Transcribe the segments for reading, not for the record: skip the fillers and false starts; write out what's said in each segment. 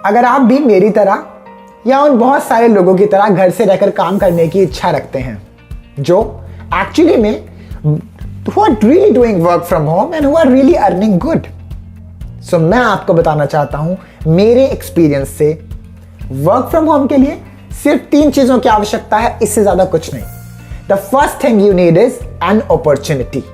अगर आप भी मेरी तरह या उन बहुत सारे लोगों की तरह घर से रहकर काम करने की इच्छा रखते हैं जो एक्चुअली में who are really doing work from home and who are really earning good. So मैं आपको बताना चाहता हूं मेरे एक्सपीरियंस से वर्क फ्रॉम होम के लिए सिर्फ 3 चीजों की आवश्यकता है, इससे ज्यादा कुछ नहीं. The first thing you need is an opportunity.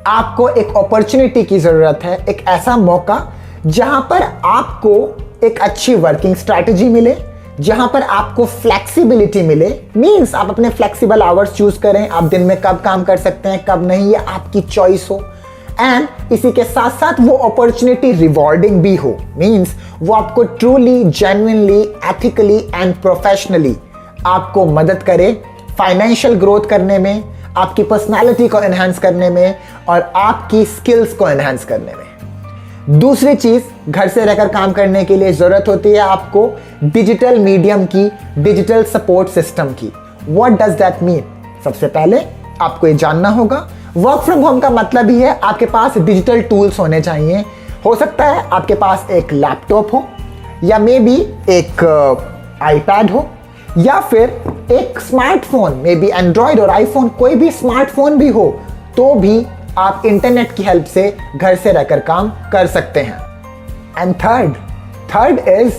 आपको एक अपॉर्चुनिटी की जरूरत है, एक ऐसा मौका जहां पर आपको एक अच्छी वर्किंग स्ट्रैटेजी मिले, जहां पर आपको फ्लेक्सिबिलिटी मिले. मींस आप अपने फ्लेक्सिबल आवर्स चूज करें, आप दिन में कब काम कर सकते हैं कब नहीं, ये आपकी चॉइस हो. एंड इसी के साथ साथ वो अपॉर्चुनिटी रिवॉर्डिंग भी हो. मींस वो आपको truly, genuinely, ethically and professionally आपको मदद करे फाइनेंशियल ग्रोथ करने में, आपकी पर्सनालिटी को एनहांस करने में और आपकी स्किल्स को एनहांस करने में. दूसरी चीज, घर से रहकर काम करने के लिए जरूरत होती है आपको डिजिटल मीडियम की, डिजिटल सपोर्ट सिस्टम की. What does that mean? सबसे पहले आपको ये जानना होगा वर्क फ्रॉम होम का मतलब ही है आपके पास डिजिटल टूल्स होने चाहिए. हो सकता है आपके पास एक लैपटॉप हो या मे बी एक आईपैड हो या फिर एक स्मार्टफोन, मे बी एंड्रॉयड और आईफोन, कोई भी स्मार्टफोन भी हो तो भी आप इंटरनेट की हेल्प से घर से रहकर काम कर सकते हैं. And third is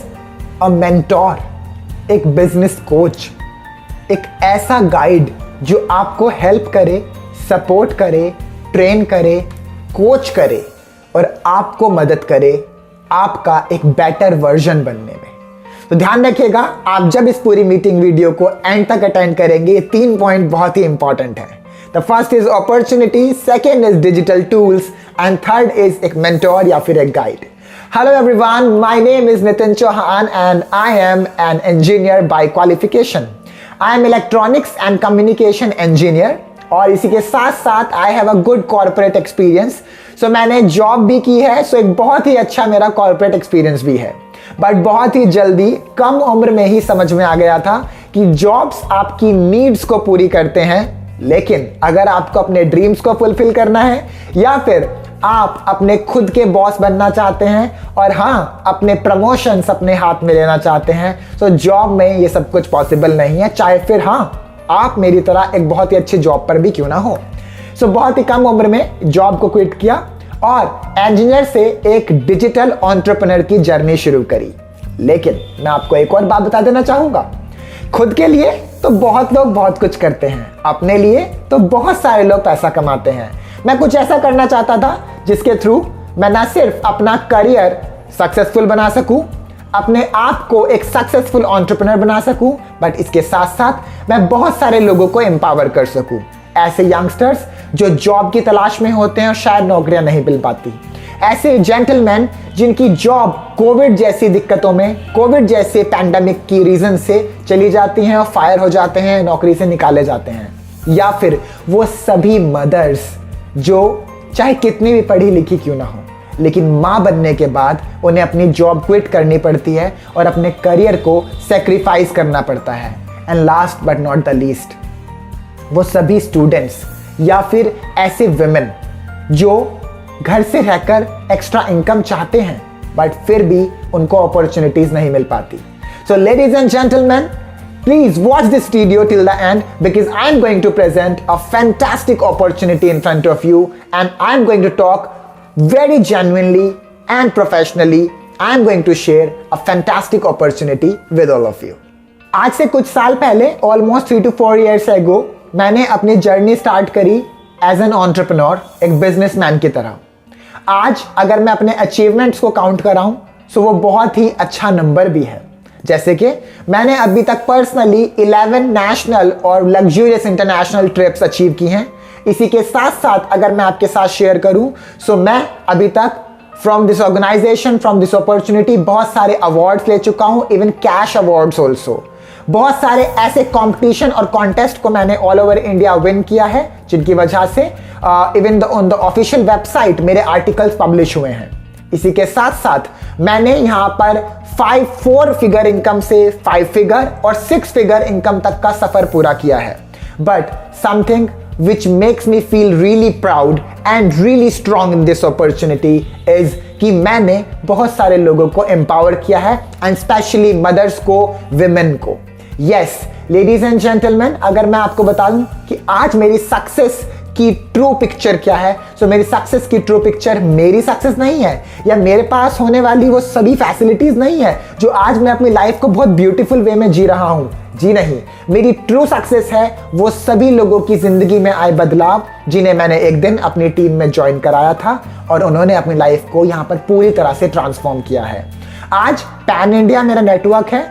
a mentor, एक बिजनेस कोच, एक ऐसा गाइड जो आपको हेल्प करे, सपोर्ट करे, ट्रेन करे, कोच करे और आपको मदद करे आपका एक बेटर वर्जन बनने में. तो ध्यान रखिएगा, आप जब इस पूरी मीटिंग वीडियो को एंड तक अटेंड करेंगे, ये 3 पॉइंट बहुत ही इंपॉर्टेंट है. The first is opportunity, second is digital tools, and third is एक mentor या फिर एक guide. Hello everyone, my name is Nitin Chauhan and I am an engineer by qualification. I am electronics and communication engineer और इसी के साथ साथ I have a good corporate experience. So मैंने जॉब भी की है, so एक बहुत ही अच्छा मेरा corporate experience भी है. बट बहुत ही जल्दी कम उम्र में ही समझ में आ गया था कि जॉब्स आपकी नीड्स को पूरी करते हैं, लेकिन अगर आपको अपने ड्रीम्स को फुलफिल करना है या फिर आप अपने खुद के बॉस बनना चाहते हैं और हाँ अपने प्रमोशंस अपने हाथ में लेना चाहते हैं, तो जॉब में ये सब कुछ पॉसिबल नहीं है, चाहे फिर हाँ आप मेरी तरह एक बहुत ही अच्छी जॉब पर भी क्यों ना हो. सो बहुत ही कम उम्र में जॉब को क्विट किया और इंजीनियर से एक डिजिटल एंटरप्रेन्योर की जर्नी शुरू करी. लेकिन मैं आपको एक और बात बता देना चाहूंगा, खुद के लिए तो बहुत लोग बहुत कुछ करते हैं, अपने लिए तो बहुत सारे लोग पैसा कमाते हैं. मैं कुछ ऐसा करना चाहता था जिसके थ्रू मैं ना सिर्फ अपना करियर सक्सेसफुल बना सकूं, अपने आप को एक सक्सेसफुल एंटरप्रेन्योर बना सकूं, बट इसके साथ साथ मैं बहुत सारे लोगों को एम्पावर कर सकूं. ऐसे यंगस्टर्स जो जॉब की तलाश में होते हैं और शायद नौकरियां नहीं मिल पाती, ऐसे जेंटलमैन जिनकी जॉब कोविड जैसी दिक्कतों में, कोविड जैसे पैंडेमिक की रीजन से चली जाती हैं और फायर हो जाते हैं, नौकरी से निकाले जाते हैं. या फिर वो सभी मदर्स जो चाहे कितनी भी पढ़ी लिखी क्यों ना हो, लेकिन माँ बनने के बाद उन्हें अपनी जॉब क्विट करनी पड़ती है और अपने करियर को सेक्रीफाइस करना पड़ता है. And last but not the least, वो सभी स्टूडेंट्स या फिर ऐसे विमेन जो घर से रहकर एक्स्ट्रा इनकम चाहते हैं बट फिर भी उनको अपॉर्चुनिटीज नहीं मिल पाती. सो ladies and gentleman, please watch this video till the end because I'm going to present a fantastic opportunity in front of you and I'm going to talk very genuinely and professionally. I'm going to share a fantastic opportunity with all of you. आज से कुछ साल पहले, almost 3 to 4 years ago, मैंने अपनी journey start करी as an entrepreneur, एक businessman की तरह. आज अगर मैं अपने अचीवमेंट्स को काउंट कराऊं तो वो बहुत ही अच्छा नंबर भी है. जैसे कि मैंने अभी तक पर्सनली 11 नेशनल और लग्जूरियस इंटरनेशनल ट्रिप्स अचीव की हैं. इसी के साथ साथ अगर मैं आपके साथ शेयर करूं तो मैं अभी तक from this organisation, from this opportunity बहुत सारे अवार्ड्स ले चुका हूं, इवन कैश अवार्ड्स ऑल्सो. बहुत सारे ऐसे कंपटीशन और कॉन्टेस्ट को मैंने ऑल ओवर इंडिया विन किया है, जिनकी वजह से even on the official website मेरे आर्टिकल्स पब्लिश हुए हैं. इसी के साथ साथ मैंने यहाँ पर 4 फिगर इनकम से 5 फिगर और 6 फिगर इनकम तक का सफर पूरा किया है. But something which makes me feel really proud and really strong in this opportunity is कि मैंने बहुत सारे लोगों को एम्पावर किया है एंड स्पेशली मदर्स को, विमेन को। यस लेडीज एंड जेंटलमैन, अगर मैं आपको बता दूं कि आज मेरी सक्सेस की ट्रू पिक्चर क्या है, तो मेरी सक्सेस की ट्रू पिक्चर मेरी सक्सेस नहीं है या मेरे पास होने वाली वो सभी फैसिलिटीज नहीं है जो आज मैं अपनी लाइफ को बहुत ब्यूटीफुल वे में जी रहा हूं। जी नहीं, मेरी ट्रू सक्सेस है वो सभी लोगों की जिंदगी में आए बदलाव जिन्हें मैंने एक दिन अपनी टीम में ज्वाइन कराया था और उन्होंने अपनी लाइफ को यहां पर पूरी तरह से ट्रांसफॉर्म किया है। आज पैन इंडिया मेरा नेटवर्क है।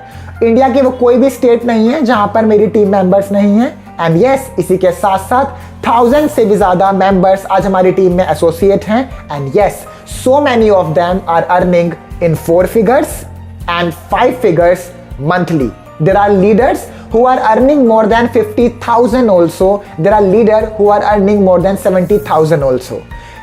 इंडिया की वो कोई भी स्टेट नहीं है जहां पर मेरी टीम मेंबर्स नहीं है। एंड यस, इसी के साथ साथ 1000 से भी ज्यादा मेंबर्स आज हमारी टीम में एसोसिएट हैं। And yes, so many of them are earning in 4 figures and 5 figures monthly. There are leaders who are earning more than 50,000 also. There are leaders who are earning more than 70,000 also.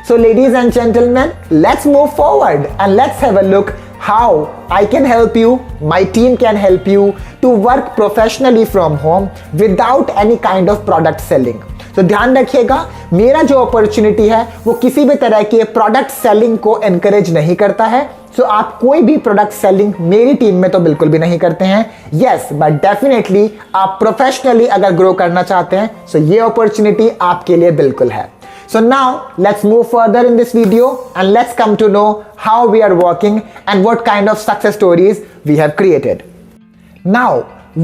So ladies and gentlemen, let's move forward and let's have a look how I can help you, my team can help you to work professionally from home without any kind of product selling. तो ध्यान रखिएगा, मेरा जो opportunity है वो किसी भी तरह के प्रोडक्ट सेलिंग को एनकरेज नहीं करता है। सो आप कोई भी प्रोडक्ट सेलिंग मेरी टीम में तो बिल्कुल भी नहीं करते हैं। यस, बट डेफिनेटली आप प्रोफेशनली अगर ग्रो करना चाहते हैं तो ये अपॉर्चुनिटी आपके लिए बिल्कुल है। So now let's move further in this video and let's come to know how we are working and what kind of success stories we have created. Now,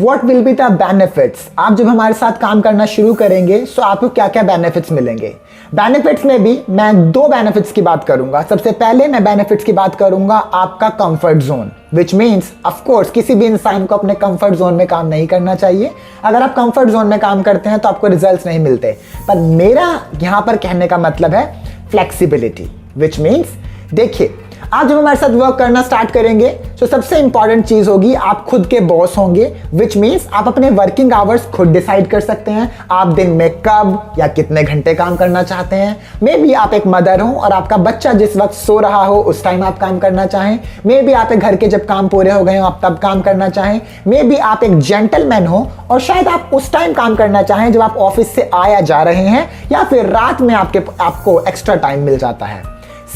what will be the benefits? आप जब हमारे साथ काम करना शुरू करेंगे तो आपको क्या क्या बेनिफिट्स मिलेंगे। बेनिफिट्स में भी मैं 2 बेनिफिट्स की बात करूंगा। सबसे पहले मैं बेनिफिट्स की बात करूंगा आपका comfort zone, which means of course किसी भी इंसान को अपने कंफर्ट जोन में काम नहीं करना चाहिए। अगर आप कंफर्ट जोन में काम करते हैं तो आपको रिजल्ट्स नहीं मिलते। पर मेरा यहां पर कहने का मतलब है फ्लेक्सिबिलिटी, विच मीन्स देखिए, आप जब हमारे साथ वर्क करना स्टार्ट करेंगे तो सबसे इंपॉर्टेंट चीज होगी आप खुद के बॉस होंगे, विच मीन्स आप अपने वर्किंग आवर्स खुद डिसाइड कर सकते हैं। आप दिन में कब या कितने घंटे काम करना चाहते हैं। मे बी आप एक मदर हो और आपका बच्चा जिस वक्त सो रहा हो उस टाइम आप काम करना चाहें। मे बी आप एक घर के जब काम पूरे हो गए हो आप तब काम करना चाहें। मे बी आप एक जेंटलमैन हो और शायद आप उस टाइम काम करना चाहें जब आप ऑफिस से आया जा रहे हैं या फिर रात में आपको एक्स्ट्रा टाइम मिल जाता है।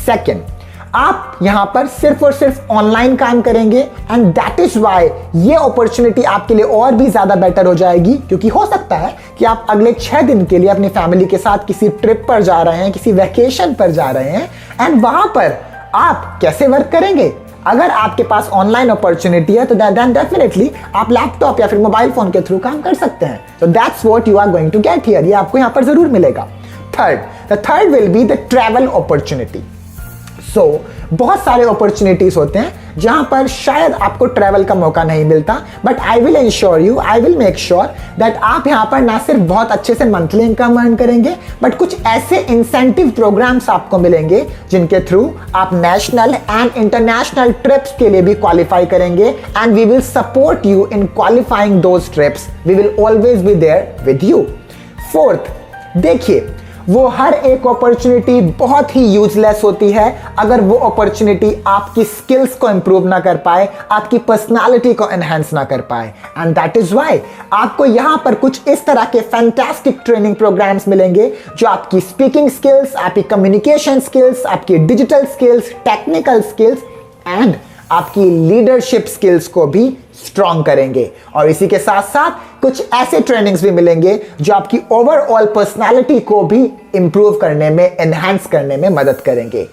सेकेंड, आप यहां पर सिर्फ और सिर्फ ऑनलाइन काम करेंगे एंड दैट इज वाई ये अपॉर्चुनिटी आपके लिए और भी ज्यादा बेटर हो जाएगी, क्योंकि हो सकता है कि आप अगले 6 दिन के लिए अपनी फैमिली के साथ किसी ट्रिप पर जा रहे हैं, किसी वेकेशन पर जा रहे हैं एंड वहां पर आप कैसे वर्क करेंगे। अगर आपके पास ऑनलाइन अपॉर्चुनिटी है तो देन डेफिनेटली आप लैपटॉप या फिर मोबाइल फोन के थ्रू काम कर सकते हैं। तो that's what you are going to get here, ये आपको यहां पर जरूर मिलेगा। The third will be the travel opportunity. बहुत सारे अपॉर्चुनिटीज होते हैं जहां पर शायद आपको ट्रैवल का मौका नहीं मिलता, but I will ensure you, I will make sure that आप यहां पर ना सिर्फ बहुत अच्छे से मंथली इनकम अर्न करेंगे, बट कुछ ऐसे इंसेंटिव प्रोग्राम्स आपको मिलेंगे जिनके थ्रू आप नेशनल एंड इंटरनेशनल ट्रिप्स के लिए भी क्वालिफाई करेंगे and we will support you in qualifying those trips. We will always be there with you. Fourth, देखिए, वो हर एक अपॉर्चुनिटी बहुत ही यूजलेस होती है अगर वो अपॉर्चुनिटी आपकी स्किल्स को इंप्रूव ना कर पाए, आपकी पर्सनालिटी को एनहांस ना कर पाए। एंड दैट इज व्हाई आपको यहां पर कुछ इस तरह के फैंटास्टिक ट्रेनिंग प्रोग्राम्स मिलेंगे जो आपकी स्पीकिंग स्किल्स, आपकी कम्युनिकेशन स्किल्स, आपकी digital skills, technical skills and आपकी लीडरशिप स्किल्स को भी स्ट्रॉन्ग करेंगे। और इसी के साथ साथ कुछ ऐसे ट्रेनिंग्स भी मिलेंगे जो आपकी ओवरऑल पर्सनालिटी को भी इंप्रूव करने में, एनहांस करने में मदद करेंगे।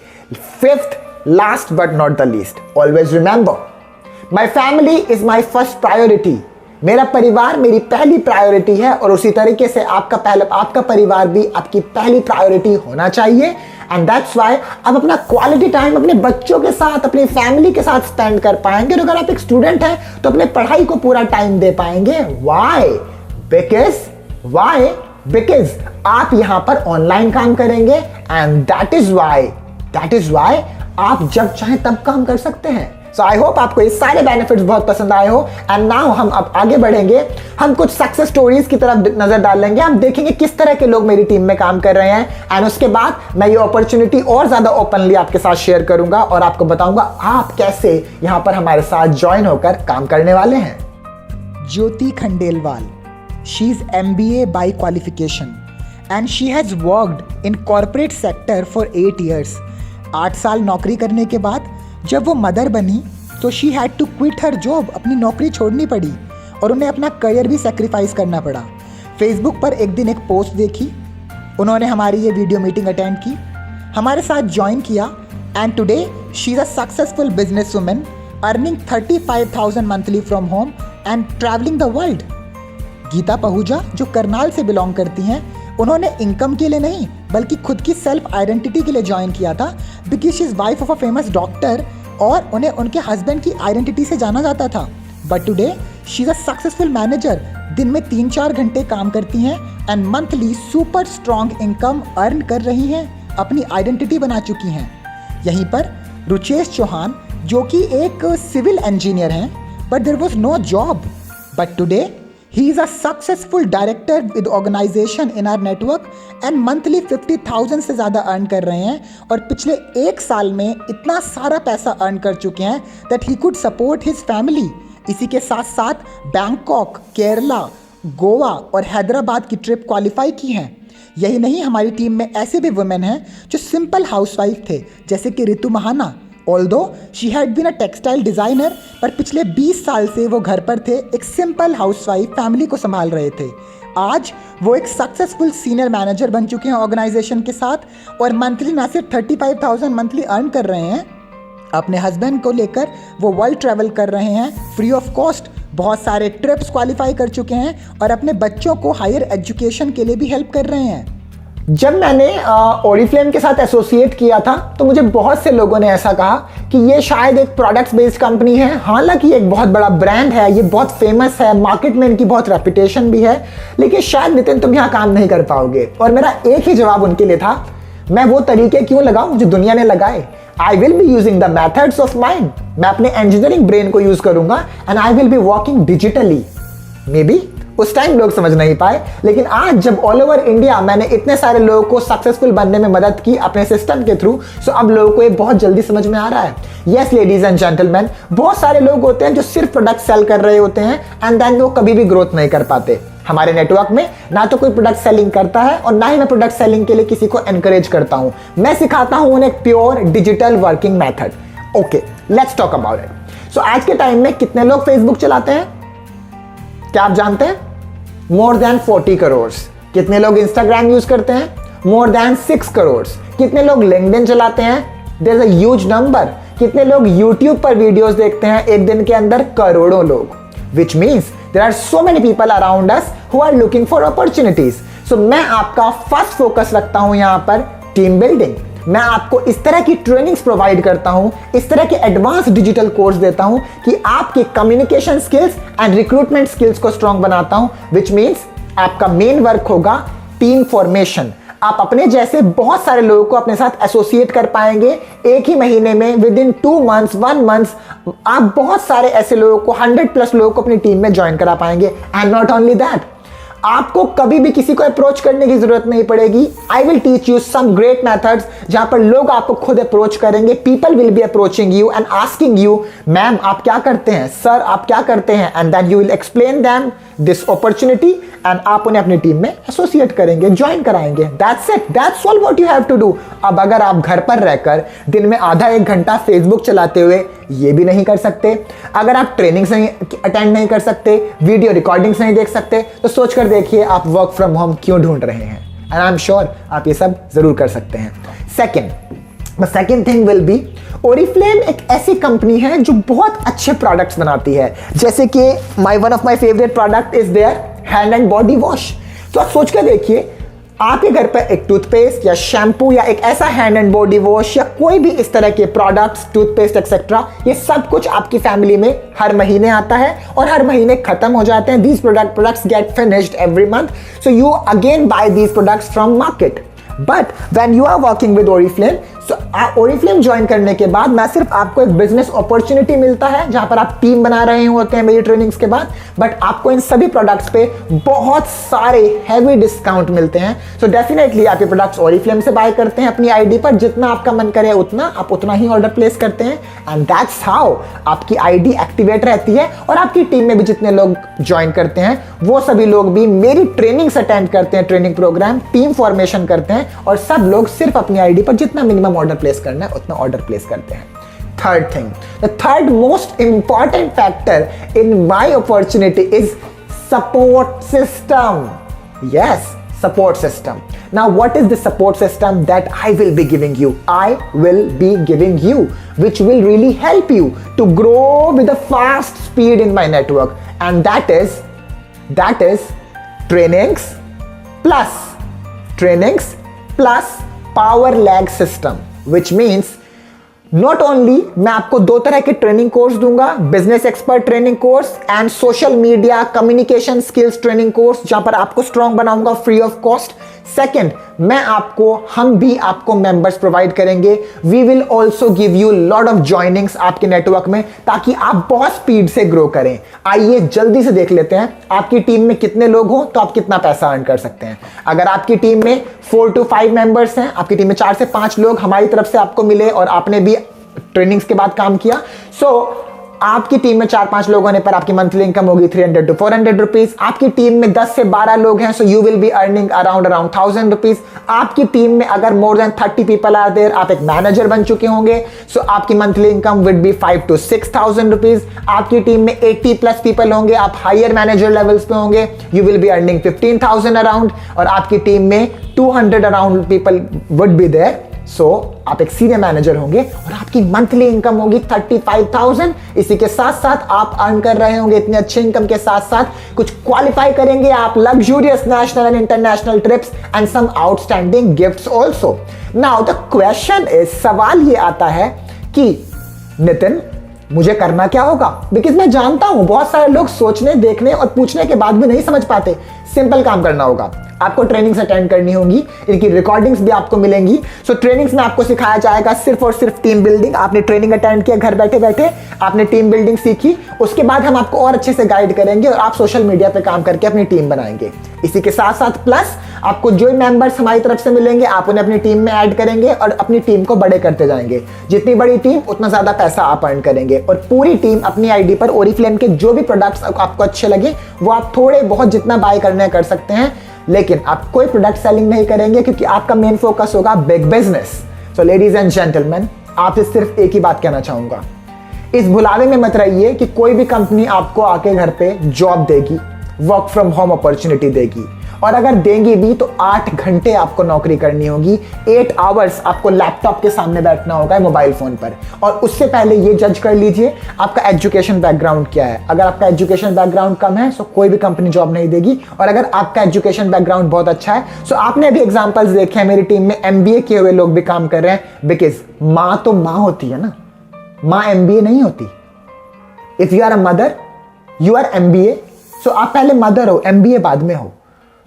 Fifth, last but not the least, always remember my family is my first priority. मेरा परिवार मेरी पहली प्रायोरिटी है और उसी तरीके से आपका परिवार भी आपकी पहली प्रायोरिटी होना चाहिए। एंड दैट्स व्हाई आप अपना क्वालिटी टाइम अपने बच्चों के साथ, अपनी फैमिली के साथ स्पेंड कर पाएंगे। और अगर आप एक स्टूडेंट हैं तो अपने पढ़ाई को पूरा टाइम दे पाएंगे। व्हाई? बिकॉज आप यहां पर ऑनलाइन काम करेंगे एंड दैट इज व्हाई आप जब चाहें तब काम कर सकते हैं। सो आई होप आपको ये सारे बेनिफिट्स बहुत पसंद आए हो। एंड नाउ हम अब आगे बढ़ेंगे, हम कुछ सक्सेस स्टोरीज की तरफ नजर डालेंगे। हम देखेंगे किस तरह के लोग मेरी टीम में काम कर रहे हैं एंड उसके बाद मैं ये अपॉर्चुनिटी और ज्यादा ओपनली आपके साथ शेयर करूंगा और आपको बताऊंगा आप कैसे यहां पर हमारे साथ ज्वाइन होकर काम करने वाले हैं। Jyoti Khandelwal, she is MBA by qualification and she has worked in corporate sector for 8 years. 8 साल नौकरी करने के बाद जब वो मदर बनी तो she had to quit her job, अपनी नौकरी छोड़नी पड़ी और उन्हें अपना करियर भी सेक्रीफाइस करना पड़ा. फेसबुक पर एक दिन एक पोस्ट देखी, उन्होंने हमारी ये वीडियो मीटिंग अटेंड की, हमारे साथ ज्वाइन किया and today she is a successful business women earning 35,000 monthly from home and travelling the world. Geeta Pahuja जो करनाल से बिलोंग करती हैं, उन्होंने इनकम के लिए नहीं बल्कि खुद की सेल्फ आइडेंटिटी के लिए ज्वाइन किया था because she is wife of a famous doctor और उन्हें उनके हस्बैंड की आइडेंटिटी से जाना जाता था. But today she is a successful manager, दिन में 3-4 घंटे काम करती हैं and monthly super strong income earn कर रही हैं, अपनी आइडेंटिटी बना चुकी हैं. यहीं पर रुचेश चौहान जो कि एक सिविल इंजीनियर हैं, but there was no job, but today he is a successful director with organization in our network and monthly 50,000 से ज़्यादा अर्न कर रहे हैं और पिछले 1 साल में इतना सारा पैसा अर्न कर चुके हैं that he could support his family. इसी के साथ साथ बैंकॉक, केरला, गोवा और हैदराबाद की ट्रिप क्वालिफाई की हैं. यही नहीं, हमारी टीम में ऐसे भी वुमेन हैं जो सिंपल हाउसवाइफ थे, जैसे कि Ritu Mahana. Although she had been a textile designer, पर पिछले 20 साल से वो घर पर थे, एक सिंपल हाउसवाइफ फैमिली को संभाल रहे थे. आज वो एक सक्सेसफुल सीनियर मैनेजर बन चुके हैं ऑर्गेनाइजेशन के साथ और मंथली ना सिर्फ 35,000 मंथली अर्न कर रहे हैं, अपने हस्बैंड को लेकर वो वर्ल्ड ट्रैवल कर रहे हैं फ्री ऑफ कॉस्ट, बहुत सारे ट्रिप्स क्वालिफाई कर चुके हैं और अपने बच्चों को हायर एजुकेशन के लिए भी हेल्प कर रहे हैं. जब मैंने ओरिफ्लेम के साथ एसोसिएट किया था तो मुझे बहुत से लोगों ने ऐसा कहा कि ये शायद एक प्रोडक्ट्स बेस्ड कंपनी है. हालांकि ये एक बहुत बड़ा ब्रांड है, ये बहुत फेमस है, मार्केट में इनकी बहुत रेपुटेशन भी है, लेकिन शायद नितिन तुम यहाँ काम नहीं कर पाओगे. और मेरा एक ही जवाब उनके लिए था, मैं वो तरीके क्यों लगाऊं जो दुनिया ने लगाए. I will be using the methods of mind. मैं अपने इंजीनियरिंग ब्रेन को यूज करूंगा and I will be working digitally. May be उस टाइम लोग समझ नहीं पाए, लेकिन आज जब ऑल ओवर इंडिया मैंने इतने सारे लोगों को सक्सेसफुल बनने में मदद की अपने सिस्टम के थ्रू, सो अब लोगों को ये बहुत जल्दी समझ में आ रहा है. यस लेडीज एंड जेंटलमैन, बहुत सारे लोग होते हैं जो सिर्फ प्रोडक्ट सेल कर रहे होते हैं एंड देन वो कभी भी ग्रोथ नहीं कर पाते. हमारे नेटवर्क में ना तो कोई प्रोडक्ट सेलिंग करता है और ना ही मैं प्रोडक्ट सेलिंग के लिए किसी को एनकरेज करता हूं. मैं सिखाता हूं उन्हें pure digital working method. Okay, let's talk about it. So आज के टाइम में कितने लोग फेसबुक चलाते हैं, क्या आप जानते हैं? More than 40 crore. कितने लोग इंस्टाग्राम यूज करते हैं? More than 6 crore. कितने लोग लिंक्डइन चलाते हैं? There is a huge number. कितने लोग यूट्यूब पर वीडियोस देखते हैं एक दिन के अंदर? करोड़ों लोग. Which means there are so many people around us who are looking for opportunities. So मैं आपका फर्स्ट फोकस रखता हूं यहां पर टीम बिल्डिंग. मैं आपको इस तरह की ट्रेनिंग्स प्रोवाइड करता हूं, इस तरह के एडवांस डिजिटल कोर्स देता हूं कि आपके communication skills and recruitment skills को स्ट्रांग बनाता हूं. विच मीन्स आपका मेन वर्क होगा टीम फॉर्मेशन. आप अपने जैसे बहुत सारे लोगों को अपने साथ एसोसिएट कर पाएंगे एक ही महीने में. विद इन 2 months 1 month आप बहुत सारे ऐसे लोगों को 100+ लोगों को अपनी टीम में ज्वाइन करा पाएंगे. एंड नॉट ओनली दैट, आपको कभी भी किसी को अप्रोच करने की जरूरत नहीं पड़ेगी. I will teach you some great methods जहां पर लोग आपको खुद अप्रोच करेंगे. People will be approaching you and asking you, ma'am आप क्या करते हैं, सर आप क्या करते हैं, and then you will explain them this opportunity and आप उन्हें अपनी टीम में एसोसिएट करेंगे, ज्वाइन कराएंगे. That's it, that's all what you have to do. अब अगर आप घर पर रहकर दिन में आधा 1 घंटा फेसबुक चलाते हुए ये भी नहीं कर सकते, अगर आप ट्रेनिंग्स नहीं अटेंड नहीं कर सकते, वीडियो रिकॉर्डिंग्स नहीं देख सकते, तो सोच कर देखिए आप वर्क फ्रॉम होम क्यों ढूंढ रहे हैं. एंड आई एम श्योर आप ये सब जरूर कर सकते हैं. The second thing will be, Oriflame एक ऐसी कंपनी है जो बहुत अच्छे प्रोडक्ट्स बनाती है. जैसे कि one of my favourite product is their hand and body wash. तो आप सोच कर देखिए, आपके घर पर एक टूथपेस्ट या शैम्पू या एक ऐसा हैंड एंड बॉडी वॉश या कोई भी इस तरह के प्रोडक्ट्स, टूथपेस्ट एक्सेट्रा, ये सब कुछ आपकी फैमिली में हर महीने आता है और हर महीने खत्म हो जाते हैं. These products get finished every month, so you again buy these products from market. But when you are working with Oriflame, सो ओरिफ्लेम ज्वाइन करने के बाद ना सिर्फ आपको एक बिजनेस अपॉर्चुनिटी मिलता है जहां पर आप टीम बना रहे होते हैं मेरी ट्रेनिंग्स के बाद, बट आपको इन सभी प्रोडक्ट्स पे बहुत सारे हैवी डिस्काउंट मिलते हैं। सो डेफिनेटली आप ये प्रोडक्ट्स ओरिफ्लेम से बाय करते हैं अपनी आईडी पर, जितना आपका मन करे उतना आप उतना ही ऑर्डर प्लेस करते हैं, एंड दैट्स हाउ आपकी आईडी एक्टिवेट रहती है। और आपकी टीम में भी जितने लोग ज्वाइन करते हैं वो सभी लोग भी मेरी ट्रेनिंग्स अटेंड करते हैं, ट्रेनिंग प्रोग्राम, टीम फॉर्मेशन करते हैं, और सब लोग सिर्फ अपनी आईडी पर जितना मिनिमम ऑर्डर प्लेस करना है उतना ऑर्डर प्लेस करते हैं। Third thing, the third most important factor in my opportunity is support system. Yes, support system. Now, what is the support system that I will be giving you? I will be giving you, which will really help you to grow with a fast speed in my network, and that is trainings plus power lag system, which means not only मैं आपको दो तरह के training course दूंगा, business expert training course and social media communication skills training course, जहां पर आपको strong बनाऊंगा फ्री ऑफ कॉस्ट। सेकंड, हम भी आपको मेंबर्स प्रोवाइड करेंगे। We will also give you lot of joinings आपके नेटवर्क में, ताकि आप बहुत स्पीड से ग्रो करें। आइए जल्दी से देख लेते हैं आपकी टीम में कितने लोग हो तो आप कितना पैसा अर्न कर सकते हैं। अगर आपकी टीम में 4 to 5 मेंबर्स हैं, आपकी टीम में 4 से 5 लोग हमारी तरफ से आपको मिले और आपने भी ट्रेनिंग्स के बाद काम किया, सो आपकी टीम में 4-5 लोग होने पर आपकी मंथली इनकम होगी 300 to 400 रुपीज। आपकी टीम में 10 से 12 लोग हैं, so you will be earning around 1000 rupees. आपकी टीम में अगर more than 30 people are there, आप एक मैनेजर बन चुके होंगे, सो आपकी monthly income will be 5 to 6000 rupees. आपकी टीम में 80 प्लस पीपल होंगे, आप हायर मैनेजर लेवल्स पे होंगे, you will be earning 15,000 around. और आपकी टीम में 200 around people would be there, so आप एक सीनियर मैनेजर होंगे और आपकी मंथली इनकम होगी 35,000। इसी के साथ साथ आप अर्न कर रहे होंगे इतने अच्छे इनकम के साथ साथ कुछ क्वालिफाई करेंगे आप luxurious national and international trips and some outstanding gifts also. Now the question is, सवाल ये आता है कि नितिन मुझे करना क्या होगा? बिकॉज मैं जानता हूं बहुत सारे लोग सोचने, देखने और पूछने के बाद भी नहीं समझ पाते। सिंपल काम करना होगा, आपको ट्रेनिंग्स अटेंड करनी होंगी, इनकी रिकॉर्डिंग्स भी आपको मिलेंगी। सो ट्रेनिंग्स में आपको सिखाया जाएगा सिर्फ और सिर्फ टीम बिल्डिंग। आपने ट्रेनिंग अटेंड किया घर बैठे बैठे, आपने टीम बिल्डिंग सीखी, उसके बाद हम आपको और अच्छे से गाइड करेंगे और आप सोशल मीडिया पे काम करके अपनी टीम बनाएंगे। इसी के साथ साथ प्लस आपको जो मेंबर्स हमारी तरफ से मिलेंगे आप उन्हें अपनी टीम में ऐड करेंगे और अपनी टीम को बड़े करते जाएंगे। जितनी बड़ी टीम उतना ज्यादा पैसा आप अर्न करेंगे, और पूरी टीम अपनी आईडी पर ओरिफ्लेम के जो भी प्रोडक्ट्स आपको अच्छे लगे वो आप थोड़े बहुत जितना बाय करने कर सकते हैं, लेकिन आप कोई प्रोडक्ट सेलिंग नहीं करेंगे क्योंकि आपका मेन फोकस होगा big business. So ladies and gentleman, आपसे सिर्फ एक ही बात कहना चाहूंगा, इस भुलावे में मत रहिए कि कोई भी कंपनी आपको आके घर पे जॉब देगी, वर्क फ्रॉम होम अपॉर्चुनिटी देगी, और अगर देंगी भी तो 8 घंटे आपको नौकरी करनी होगी, 8 आवर्स आपको लैपटॉप के सामने बैठना होगा मोबाइल फोन पर। और उससे पहले ये जज कर लीजिए आपका एजुकेशन बैकग्राउंड क्या है। अगर आपका एजुकेशन बैकग्राउंड कम है तो कोई भी कंपनी जॉब नहीं देगी, और अगर आपका एजुकेशन बैकग्राउंड बहुत अच्छा है, सो आपने भी एग्जाम्पल्स देखे हैं, मेरी टीम में MBA किए हुए लोग भी काम कर रहे हैं। बिकॉज माँ तो माँ होती है ना, माँ MBA नहीं होती। If you are a mother you are MBA, so आप पहले मदर हो, MBA बाद में हो।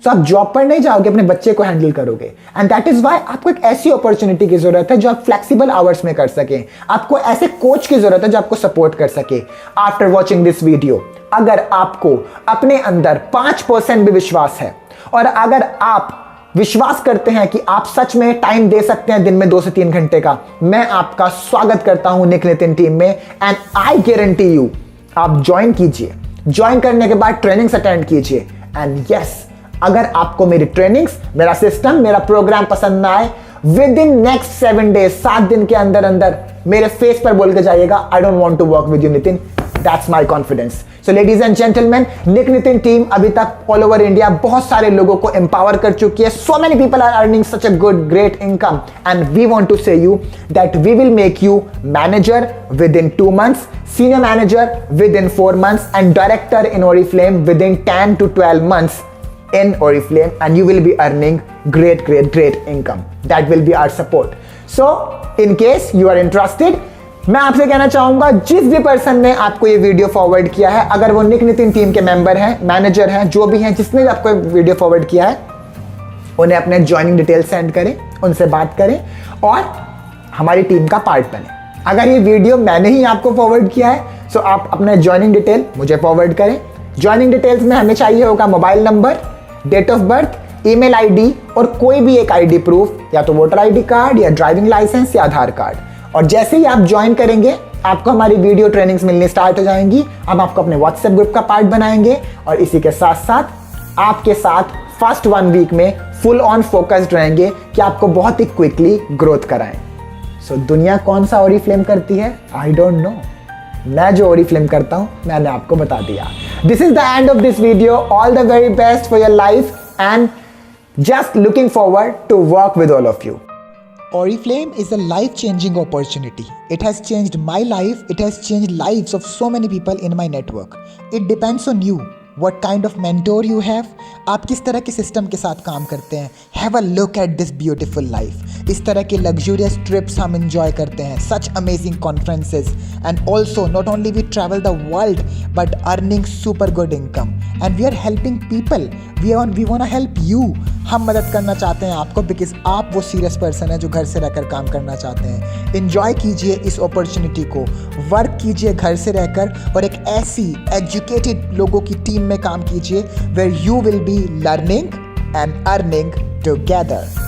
सो आप जॉब पर नहीं जाओगे, अपने बच्चे को हैंडल करोगे। एंड दैट इज व्हाई आपको एक ऐसी अपॉर्चुनिटी की जरूरत है जो आप फ्लेक्सिबल आवर्स में कर सकें। आपको ऐसे कोच की जरूरत है जो आपको सपोर्ट कर सके। आफ्टर वॉचिंग दिस वीडियो, अगर आपको अपने अंदर 5% भी विश्वास है, और अगर आप विश्वास करते हैं कि आप सच में टाइम दे सकते हैं दिन में 2 से 3 घंटे का, मैं आपका स्वागत करता हूं नितिन टीम में। एंड आई गारंटी यू, आप ज्वाइन कीजिए, ज्वाइन करने के बाद ट्रेनिंग्स अटेंड कीजिए, एंड यस, अगर आपको मेरी ट्रेनिंग्स, मेरा सिस्टम, मेरा प्रोग्राम पसंद ना आए, विद इन नेक्स्ट 7 डेज, 7 दिन के अंदर अंदर मेरे फेस पर बोल के जाइएगा, I don't want to work with you Nitin. That's my confidence. So ladies and gentleman, Nitin team अभी तक ऑल ओवर इंडिया बहुत सारे लोगों को एम्पावर कर चुकी है। So many people are earning such a good great income, and we want to say you that we will make you manager within 2 months, senior manager within 4 months, and director in Oriflame within 10 to 12 months in Oriflame, and you will be earning great income. That will be our support. So in case you are interested, मैं आपसे कहना चाहूंगा, जिस भी person ने आपको ये video forward किया है, अगर वो नितिन टीम के मेंबर हैं, मैनेजर हैं, जो भी हैं, जिसने भी आपको वीडियो फॉरवर्ड किया है, उन्हें अपने ज्वाइनिंग डिटेल सेंड करें, उनसे बात करें, और हमारी टीम का पार्ट बने। अगर ये वीडियो मैंने ही आपको फॉरवर्ड किया है सो आप अपना ज्वाइनिंग डिटेल मुझे फॉरवर्ड करें। ज्वाइनिंग डिटेल्स में हमें चाहिए होगा mobile number, date of birth, email ID और कोई भी एक आईडी प्रूफ, या तो वोटर आईडी कार्ड या ड्राइविंग लाइसेंस या आधार कार्ड। और जैसे ही आप ज्वाइन करेंगे आपको हमारी वीडियो ट्रेनिंग्स मिलनी स्टार्ट हो जाएंगी। हम आपको अपने व्हाट्सएप ग्रुप का पार्ट बनाएंगे और इसी के साथ साथ आपके साथ फर्स्ट 1 वीक में फुल ऑन फोकस्ड रहेंगे कि आपको बहुत ही क्विकली ग्रोथ कराएं। सो दुनिया कौन सा ओरिफ्लेम करती है आई डोंट नो, मैं जो ओरिफ्लेम करता हूं मैंने आपको बता दिया। This is the end of this video. All the very best for your life and just looking forward to work with all of you. Oriflame is a life-changing opportunity. It has changed my life. It has changed lives of so many people in my network. It depends on you. What kind of mentor you have? आप किस तरह के system के साथ काम करते हैं? Have a look at this beautiful life. इस तरह के luxurious trips हम enjoy करते हैं. Such amazing conferences. And also, not only we travel the world, but earning super good income. And we are helping people. We want to help you. हम मदद करना चाहते हैं आपको बिकॉज आप वो सीरियस पर्सन है जो घर से रहकर काम करना चाहते हैं। एंजॉय कीजिए इस अपॉर्चुनिटी को, वर्क कीजिए घर से रहकर और एक ऐसी एजुकेटेड लोगों की टीम में काम कीजिए where you will be learning and earning together.